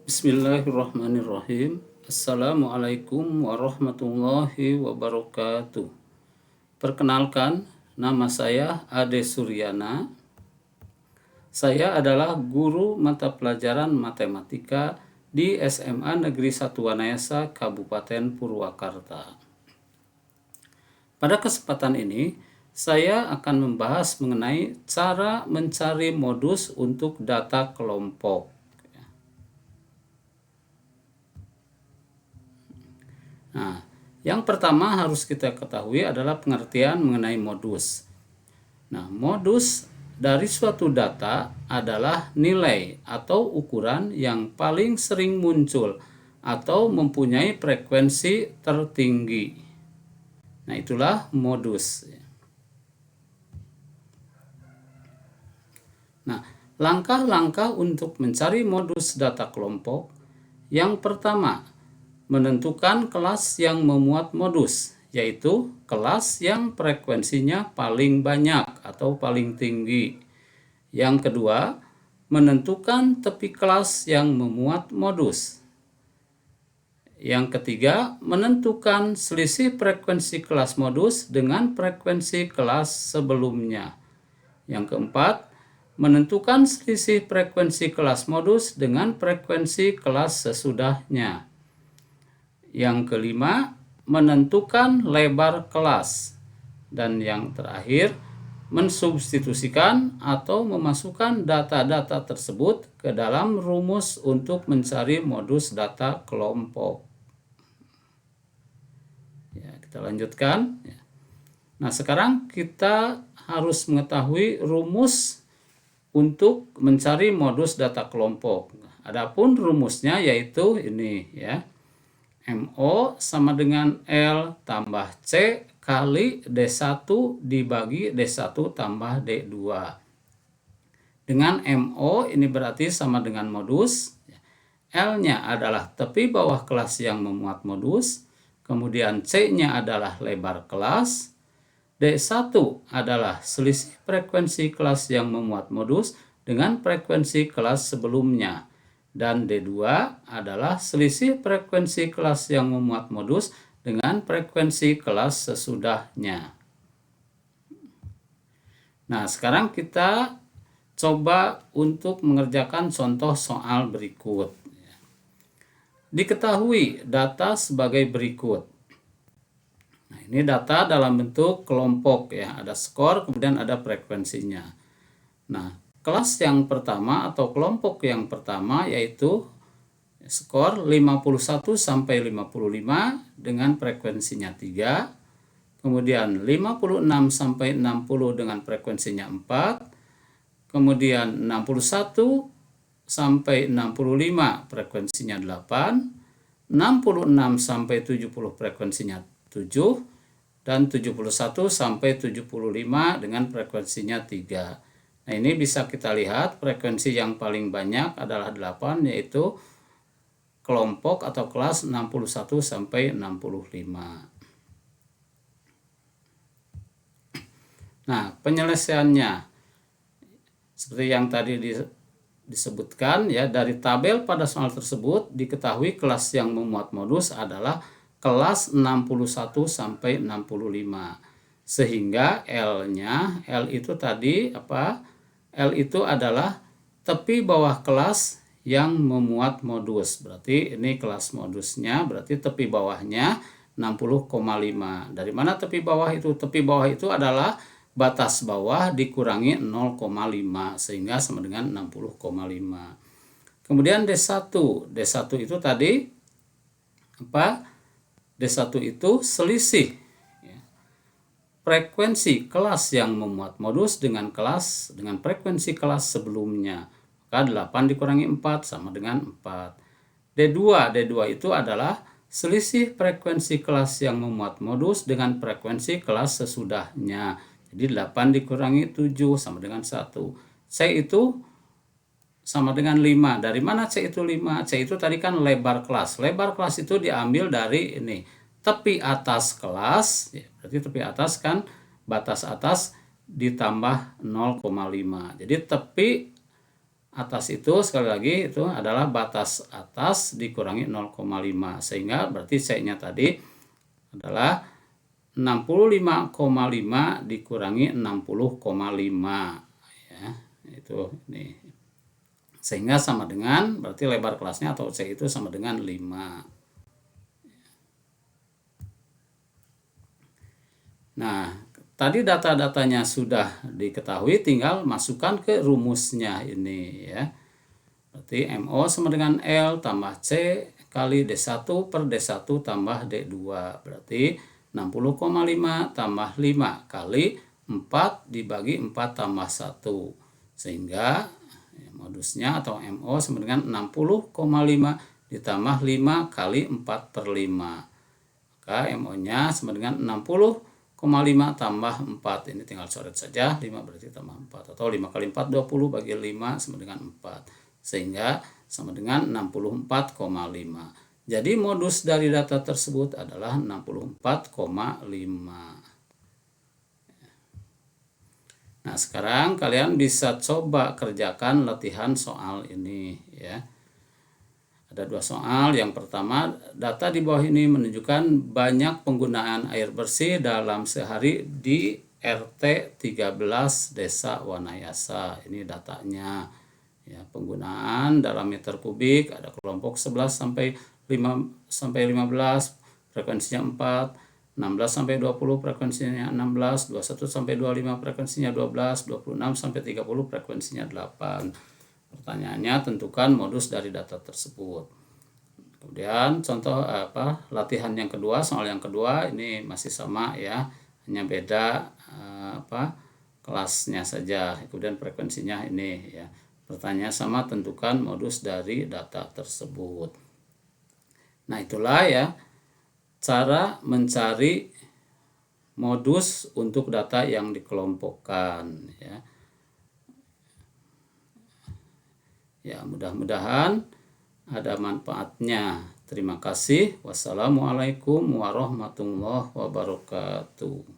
Bismillahirrahmanirrahim. Assalamualaikum warahmatullahi wabarakatuh. Perkenalkan, nama saya Ade Suryana. Saya adalah guru mata pelajaran matematika di SMA Negeri 1 Wanayasa, Kabupaten Purwakarta. Pada kesempatan ini, saya akan membahas mengenai cara mencari modus untuk data kelompok. Nah, yang pertama harus kita ketahui adalah pengertian mengenai modus. Nah, modus dari suatu data adalah nilai atau ukuran yang paling sering muncul atau mempunyai frekuensi tertinggi. Nah, itulah modus. Nah, langkah-langkah untuk mencari modus data kelompok. Yang pertama, menentukan kelas yang memuat modus, yaitu kelas yang frekuensinya paling banyak atau paling tinggi. Yang kedua, menentukan tepi kelas yang memuat modus. Yang ketiga, menentukan selisih frekuensi kelas modus dengan frekuensi kelas sebelumnya. Yang keempat, menentukan selisih frekuensi kelas modus dengan frekuensi kelas sesudahnya. Yang kelima, menentukan lebar kelas. Dan yang terakhir, mensubstitusikan atau memasukkan data-data tersebut ke dalam rumus untuk mencari modus data kelompok. Ya, kita lanjutkan. Nah, sekarang kita harus mengetahui rumus untuk mencari modus data kelompok. Adapun rumusnya yaitu ini ya. MO sama dengan L tambah C kali D1 dibagi D1 tambah D2. Dengan MO ini berarti sama dengan modus. L-nya adalah tepi bawah kelas yang memuat modus. Kemudian C-nya adalah lebar kelas. D1 adalah selisih frekuensi kelas yang memuat modus dengan frekuensi kelas sebelumnya. Dan D2 adalah selisih frekuensi kelas yang memuat modus dengan frekuensi kelas sesudahnya. Nah, sekarang kita coba untuk mengerjakan contoh soal berikut. Diketahui data sebagai berikut. Nah, ini data dalam bentuk kelompok ya, ada skor kemudian ada frekuensinya. Nah, kelas yang pertama atau kelompok yang pertama yaitu skor 51 sampai 55 dengan frekuensinya 3. Kemudian 56 sampai 60 dengan frekuensinya 4. Kemudian 61 sampai 65 frekuensinya 8. 66 sampai 70 frekuensinya 7 dan 71 sampai 75 dengan frekuensinya 3. Nah, ini bisa kita lihat frekuensi yang paling banyak adalah 8, yaitu kelompok atau kelas 61 sampai 65. Nah, penyelesaiannya seperti yang tadi disebutkan ya, dari tabel pada soal tersebut diketahui kelas yang memuat modus adalah kelas 61 sampai 65. Sehingga L-nya, L itu tadi apa? L itu adalah tepi bawah kelas yang memuat modus. Berarti ini kelas modusnya, berarti tepi bawahnya 60,5. Dari mana tepi bawah itu? Tepi bawah itu adalah batas bawah dikurangi 0,5 sehingga sama dengan 60,5. Kemudian D1. D1 itu tadi apa? D1 itu selisih frekuensi kelas yang memuat modus dengan frekuensi kelas sebelumnya. Maka 8 dikurangi 4 sama dengan 4. D2 itu adalah selisih frekuensi kelas yang memuat modus dengan frekuensi kelas sesudahnya. Jadi 8 dikurangi 7 sama dengan 1. C itu sama dengan 5. Dari mana C itu 5? C itu tadi kan lebar kelas. Lebar kelas itu diambil dari ini, tepi atas kelas, ya, berarti tepi atas kan batas atas ditambah 0,5. Jadi tepi atas itu sekali lagi itu adalah batas atas dikurangi 0,5, sehingga berarti C-nya tadi adalah 65,5 dikurangi 60,5 ya, itu ini. Sehingga sama dengan berarti lebar kelasnya atau C itu sama dengan 5. Nah, tadi data-datanya sudah diketahui, tinggal masukkan ke rumusnya ini ya. Berarti MO sama dengan L tambah C kali D1 per D1 tambah D2. Berarti 60,5 tambah 5 kali 4 dibagi 4 tambah 1. Sehingga modusnya atau MO sama dengan 60,5 ditambah 5 kali 4 per 5. Maka MO-nya sama dengan 60,5 tambah 4. Ini tinggal coret saja, 5 berarti tambah 4. Atau 5 kali 4, 20 bagi 5 sama dengan 4. Sehingga sama dengan 64,5. Jadi modus dari data tersebut adalah 64,5. Nah, sekarang kalian bisa coba kerjakan latihan soal ini ya. Ada 2 soal. Yang pertama, data di bawah ini menunjukkan banyak penggunaan air bersih dalam sehari di RT 13 Desa Wanayasa. Ini datanya. Ya, penggunaan dalam meter kubik ada kelompok 11 sampai 15 frekuensinya 4, 16 sampai 20 frekuensinya 16, 21 sampai 25 frekuensinya 12, 26 sampai 30 frekuensinya 8. Pertanyaannya, tentukan modus dari data tersebut. Kemudian contoh latihan yang kedua, soal yang kedua ini masih sama ya, hanya beda kelasnya saja. Kemudian frekuensinya ini ya. Pertanyaan sama, tentukan modus dari data tersebut. Nah, itulah ya cara mencari modus untuk data yang dikelompokkan ya. Ya, mudah-mudahan ada manfaatnya. Terima kasih. Wassalamualaikum warahmatullahi wabarakatuh.